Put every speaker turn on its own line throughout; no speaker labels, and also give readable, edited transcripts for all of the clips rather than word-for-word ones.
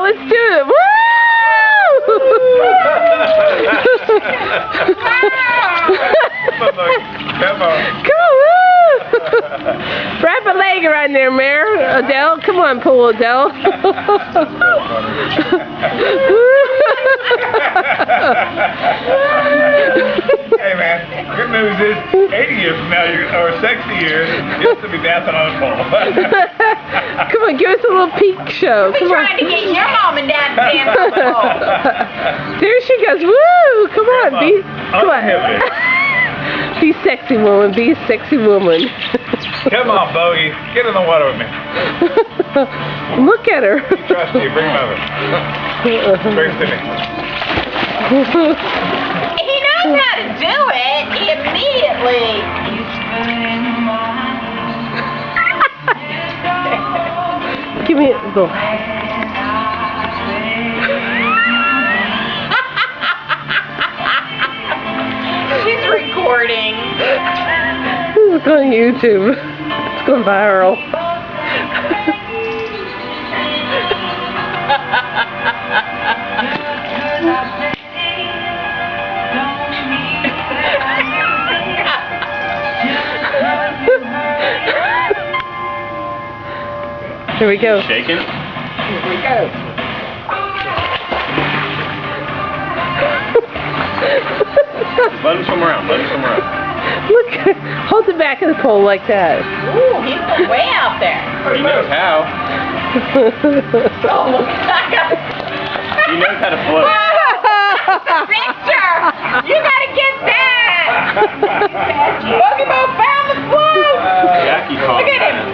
let's do it. Woo!
Come on.
Come on, woo! Wrap a leg around there, Mare. Adele, come on, pull Adele.
Hey man, good news is 80 years from now, or 60 years, you'll still be dancing on a pole.
Come on, give us a little peek show.
We're
Come on.
trying to get your mom and dad to dance on the pole.
There she goes. Woo! Come on, be come on. Be sexy woman. Be a sexy woman.
Come on, Bogey. Get in the water with me.
Look at her.
Trust you. Bring him over. Bring him to me.
He knows how to do it immediately.
Give me a go.
She's recording.
This is going to YouTube. It's going viral. Here we go.
Shaking?
Here we go.
Let him swim around. Let him swim around.
Look, hold the back of the pole like that.
Ooh, he's way out there.
He knows how.
Oh,
He knows how to float.
Victor, you gotta get that. Pokemon found the float.
Jackie taught
Look
him
at him.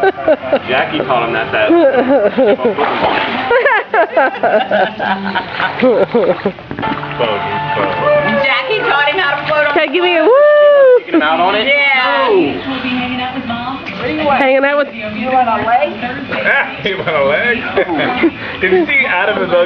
that. Jackie taught him that.
Jackie taught him how to float on
Okay, give me a
the float.
woo!
Taking him out on it?
Yeah.
Oh.
Hanging out with
You want a leg?
He went a leg. Did you see Adam and Bogey?